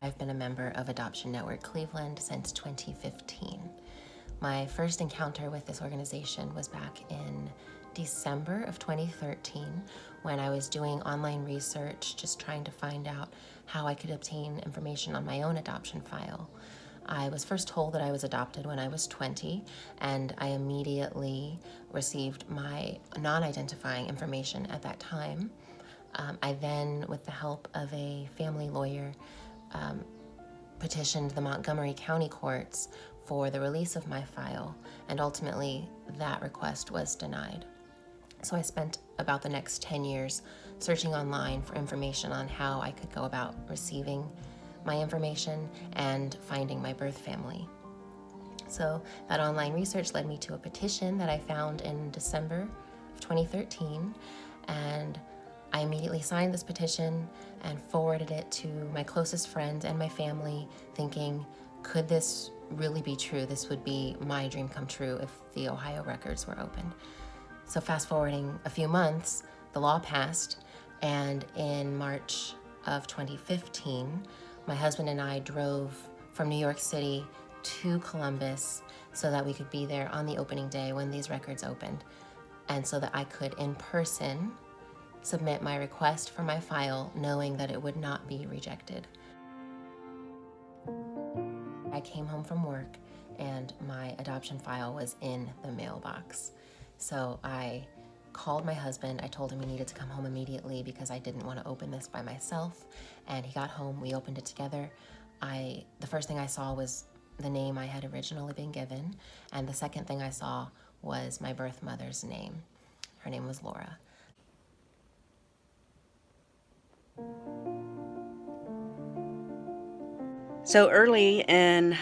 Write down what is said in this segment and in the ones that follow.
I've been a member of Adoption Network Cleveland since 2015. My first encounter with this organization was back in December of 2013 when I was doing online research, just trying to find out how I could obtain information on my own adoption file. I was first told that I was adopted when I was 20, and I immediately received my non-identifying information at that time. I then, with the help of a family lawyer, petitioned the Montgomery County courts for the release of my file, and ultimately that request was denied. So I spent about the next 10 years searching online for information on how I could go about receiving my information and finding my birth family. So that online research led me to a petition that I found in December of 2013, and I immediately signed this petition and forwarded it to my closest friends and my family, thinking, could this really be true? This would be my dream come true if the Ohio records were opened. So fast forwarding a few months, the law passed, and in March of 2015, my husband and I drove from New York City to Columbus so that we could be there on the opening day when these records opened, and so that I could in person submit my request for my file, knowing that it would not be rejected. I came home from work and my adoption file was in the mailbox. So I called my husband. I told him he needed to come home immediately because I didn't want to open this by myself. And he got home, we opened it together. The first thing I saw was the name I had originally been given, and the second thing I saw was my birth mother's name. Her name was Laura. So early in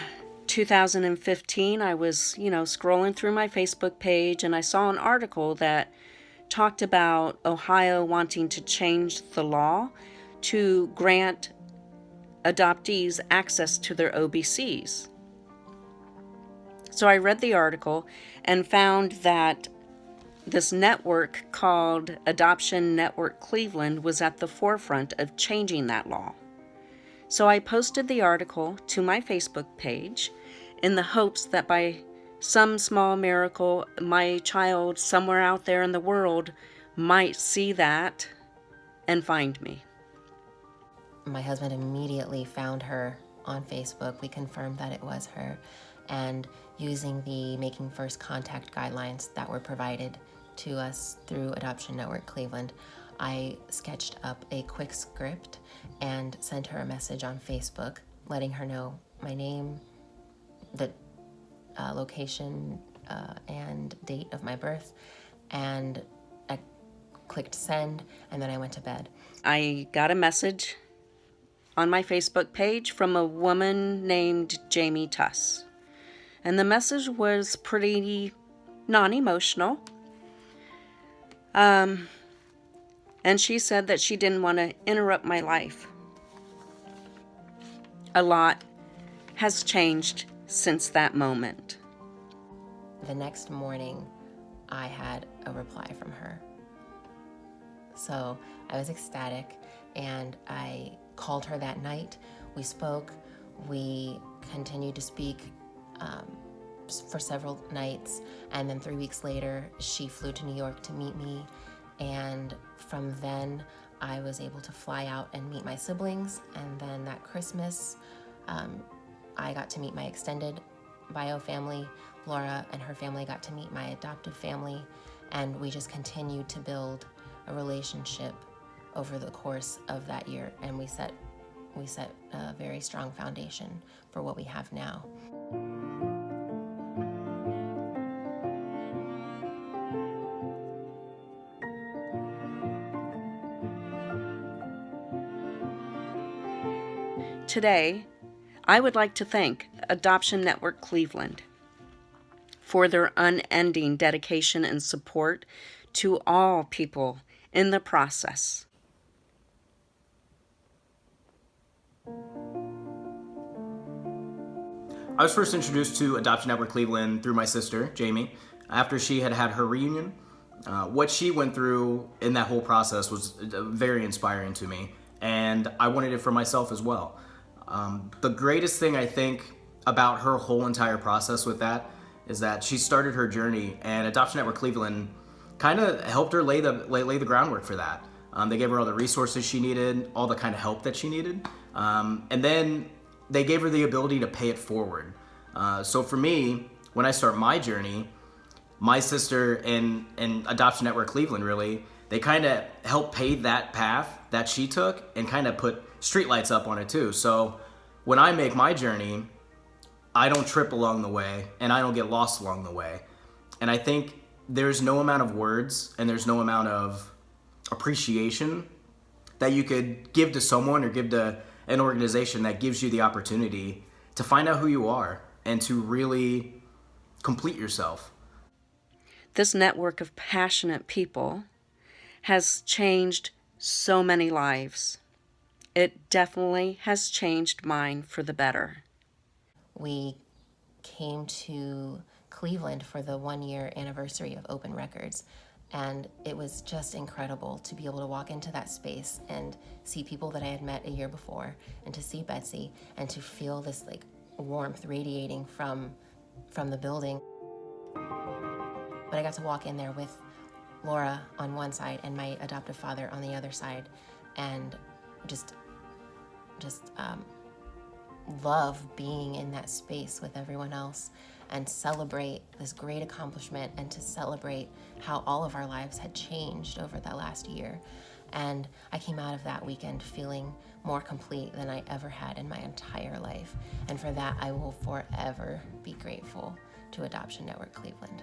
2015, I was, scrolling through my Facebook page, and I saw an article that talked about Ohio wanting to change the law to grant adoptees access to their OBCs. So I read the article and found that this network called Adoption Network Cleveland was at the forefront of changing that law. So I posted the article to my Facebook page in the hopes that by some small miracle, my child somewhere out there in the world might see that and find me. My husband immediately found her on Facebook. We confirmed that it was her, and using the Making First Contact guidelines that were provided to us through Adoption Network Cleveland, I sketched up a quick script and sent her a message on Facebook letting her know my name, the location and date of my birth, and I clicked send, and then I went to bed. I got a message on my Facebook page from a woman named Jamie Tuss, and the message was pretty non-emotional. And she said that she didn't want to interrupt my life. A lot has changed since that moment. The next morning, I had a reply from her. So I was ecstatic, and I called her that night. We spoke. We continued to speak for several nights, and then 3 weeks later, she flew to New York to meet me, and from then, I was able to fly out and meet my siblings, and then that Christmas, I got to meet my extended bio family. Laura and her family got to meet my adoptive family, and we just continued to build a relationship over the course of that year, and we set a very strong foundation for what we have now. Today, I would like to thank Adoption Network Cleveland for their unending dedication and support to all people in the process. I was first introduced to Adoption Network Cleveland through my sister, Jamie, after she had had her reunion. What she went through in that whole process was very inspiring to me, and I wanted it for myself as well. The greatest thing I think about her whole entire process with that is that she started her journey, and Adoption Network Cleveland kind of helped her lay the groundwork for that. They gave her all the resources she needed, all the kind of help that she needed, and then they gave her the ability to pay it forward. So for me, when I start my journey, my sister and Adoption Network Cleveland, really, they kind of helped pave that path that she took and kind of put streetlights up on it too. So when I make my journey, I don't trip along the way and I don't get lost along the way. And I think there's no amount of words and there's no amount of appreciation that you could give to someone or give to an organization that gives you the opportunity to find out who you are and to really complete yourself. This network of passionate people has changed so many lives. It definitely has changed mine for the better. We came to Cleveland for the 1-year anniversary of Open Records, and it was just incredible to be able to walk into that space and see people that I had met a year before, and to see Betsy and to feel this like warmth radiating from the building. But I got to walk in there with Laura on one side and my adoptive father on the other side, and just love being in that space with everyone else and celebrate this great accomplishment and to celebrate how all of our lives had changed over that last year. And I came out of that weekend feeling more complete than I ever had in my entire life. And for that, I will forever be grateful to Adoption Network Cleveland.